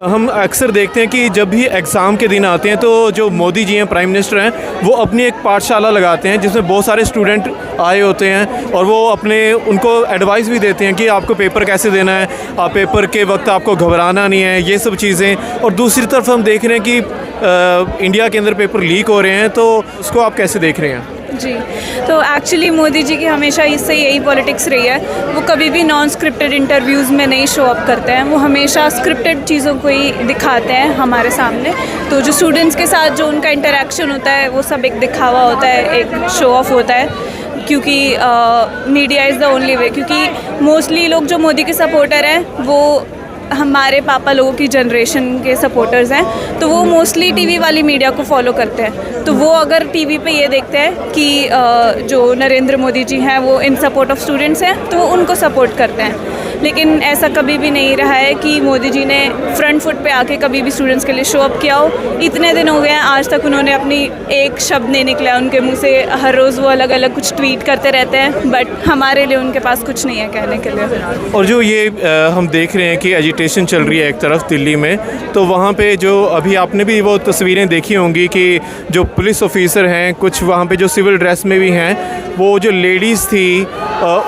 हम अक्सर देखते हैं कि जब भी एग्ज़ाम के दिन आते हैं तो जो मोदी जी हैं, प्राइम मिनिस्टर हैं, वो अपनी एक पाठशाला लगाते हैं जिसमें बहुत सारे स्टूडेंट आए होते हैं और वो उनको एडवाइस भी देते हैं कि आपको पेपर कैसे देना है, आप पेपर के वक्त आपको घबराना नहीं है, ये सब चीज़ें। और दूसरी तरफ हम देख रहे हैं कि इंडिया के अंदर पेपर लीक हो रहे हैं, तो उसको आप कैसे देख रहे हैं? जी, तो एक्चुअली मोदी जी की हमेशा इससे यही पॉलिटिक्स रही है। वो कभी भी नॉन स्क्रिप्टेड इंटरव्यूज़ में नहीं शो अप करते हैं, वो हमेशा स्क्रिप्टेड चीज़ों को ही दिखाते हैं हमारे सामने। तो जो स्टूडेंट्स के साथ जो उनका इंटरेक्शन होता है वो सब एक दिखावा होता है, एक शो ऑफ होता है, क्योंकि media is the only way. क्योंकि मोस्टली लोग जो मोदी के सपोर्टर हैं वो हमारे पापा लोगों की जनरेशन के सपोर्टर्स हैं, तो वो मोस्टली टीवी वाली मीडिया को फॉलो करते हैं। तो वो अगर टीवी पे ये देखते हैं कि जो नरेंद्र मोदी जी हैं वो इन सपोर्ट ऑफ स्टूडेंट्स हैं, तो वो उनको सपोर्ट करते हैं। लेकिन ऐसा कभी भी नहीं रहा है कि मोदी जी ने फ्रंट फुट पे आके कभी भी स्टूडेंट्स के लिए शो अप किया हो। इतने दिन हो गए हैं, आज तक उन्होंने अपनी एक शब्द नहीं निकला उनके मुंह से। हर रोज़ वो अलग अलग कुछ ट्वीट करते रहते हैं, बट हमारे लिए उनके पास कुछ नहीं है कहने के लिए। और जो ये हम देख रहे हैं कि एजिटेशन चल रही है एक तरफ दिल्ली में, तो वहाँ पे जो अभी आपने भी वो तस्वीरें देखी होंगी कि जो पुलिस ऑफिसर हैं, कुछ वहाँ पे जो सिविल ड्रेस में भी हैं, वो जो लेडीज़ थी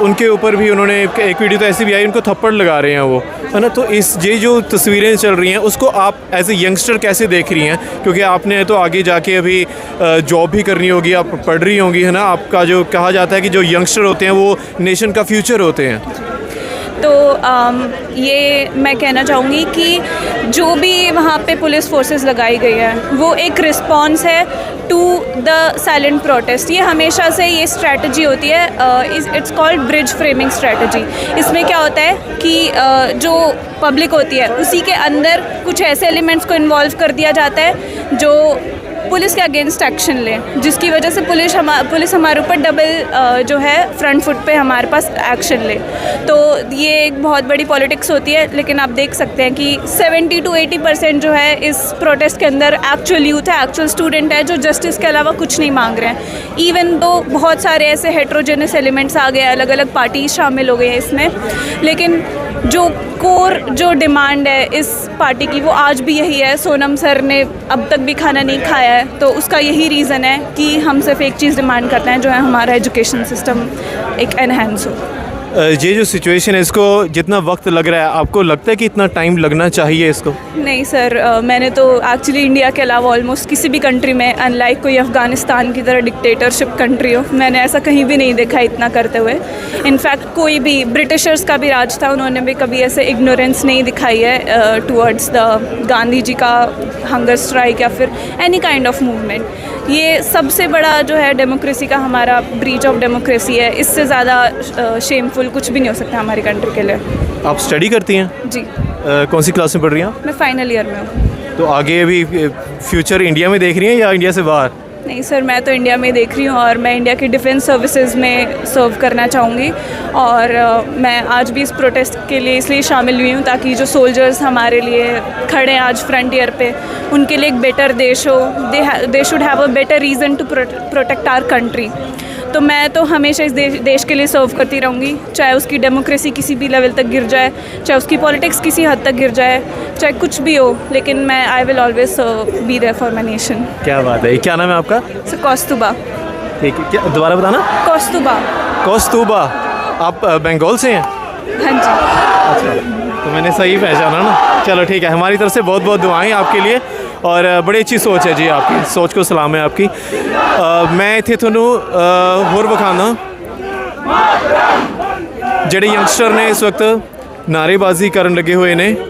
उनके ऊपर भी उन्होंने एक वीडियो तो ऐसी भी आई, उनको थप्पड़ लगा रहे हैं वो, है ना। तो ये जो तस्वीरें चल रही हैं उसको आप एज ए यंगस्टर कैसे देख रही हैं? क्योंकि आपने तो आगे जाके अभी जॉब भी करनी होगी, आप पढ़ रही होंगी, है ना। आपका जो कहा जाता है कि जो यंगस्टर होते हैं वो नेशन का फ्यूचर होते हैं। तो ये मैं कहना चाहूँगी कि जो भी वहाँ पे पुलिस फोर्सेस लगाई गई है वो एक रिस्पॉन्स है टू द साइलेंट प्रोटेस्ट। ये हमेशा से ये स्ट्रैटेजी होती है, it's called bridge framing strategy. इसमें क्या होता है कि जो पब्लिक होती है उसी के अंदर कुछ ऐसे एलिमेंट्स को इन्वॉल्व कर दिया जाता है जो पुलिस के अगेंस्ट एक्शन लें, जिसकी वजह से पुलिस हमारे ऊपर डबल जो है फ्रंट फुट पे हमारे पास एक्शन ले। तो ये एक बहुत बड़ी पॉलिटिक्स होती है। लेकिन आप देख सकते हैं कि 70 to 80% जो है इस प्रोटेस्ट के अंदर एक्चुअल यूथ है, एक्चुअल स्टूडेंट है, जो जस्टिस के अलावा कुछ नहीं मांग रहे हैं। इवन दो बहुत सारे ऐसे हेट्रोजेनस एलिमेंट्स आ गए, अलग अलग पार्टीज शामिल हो गए हैं इसमें, लेकिन जो कोर जो डिमांड है इस पार्टी की वो आज भी यही है। सोनम सर ने अब तक भी खाना नहीं खाया है, तो उसका यही रीज़न है कि हम सिर्फ एक चीज़ डिमांड करते हैं, जो है हमारा एजुकेशन सिस्टम एक एनहेंस हो। ये जो सिचुएशन है इसको जितना वक्त लग रहा है, आपको लगता है कि इतना टाइम लगना चाहिए इसको? नहीं सर, मैंने तो एक्चुअली इंडिया के अलावा ऑलमोस्ट किसी भी कंट्री में, अनलाइक कोई अफ़गानिस्तान की तरह डिक्टेटरशिप कंट्री हो, मैंने ऐसा कहीं भी नहीं देखा इतना करते हुए। इनफैक्ट कोई भी ब्रिटिशर्स का भी राज था, उन्होंने भी कभी ऐसे इग्नोरेंस नहीं दिखाई है टुवर्ड्स द गांधी जी का हंगर स्ट्राइक या फिर एनी काइंड ऑफ मूवमेंट। ये सबसे बड़ा जो है डेमोक्रेसी का हमारा ब्रीच ऑफ डेमोक्रेसी है। इससे ज़्यादा शेमफुल कुछ भी नहीं हो सकता हमारी कंट्री के लिए। आप स्टडी करती हैं? जी। कौन सी क्लास में पढ़ रही हैं आप? मैं फाइनल ईयर में हूँ। तो आगे अभी फ्यूचर इंडिया में देख रही हैं या इंडिया से बाहर? नहीं सर, मैं तो इंडिया में देख रही हूँ और मैं इंडिया की डिफेंस सर्विसेज में सर्व करना चाहूँगी। और मैं आज भी इस प्रोटेस्ट के लिए इसलिए शामिल हुई हूँ ताकि जो सोल्जर्स हमारे लिए खड़े हैं आज फ्रंटियर पे, उनके लिए एक बेटर देश हो। They should have a better reason to protect our country. तो मैं तो हमेशा इस देश के लिए सर्व करती रहूँगी, चाहे उसकी डेमोक्रेसी किसी भी लेवल तक गिर जाए, चाहे उसकी पॉलिटिक्स किसी हद तक गिर जाए, चाहे कुछ भी हो, लेकिन मैं I will always be there for my nation. क्या बात है। क्या नाम है आपका? सर कौस्तुबा। ठीक है, क्या दोबारा बताना? कौस्तुबा। कौस्तुबा। आप बंगाल से हैं? हाँ जी। अच्छा, तो मैंने सही पहचाना ना। चलो ठीक है, हमारी तरफ से बहुत बहुत दुआएं आपके लिए और बड़ी अच्छी सोच है जी, आपकी सोच को सलाम है आपकी। मैं इत्थे थोनू होर विखाना ਜਿਹੜੇ यंगस्टर ने इस वक्त नारेबाजी करन लगे हुए ने।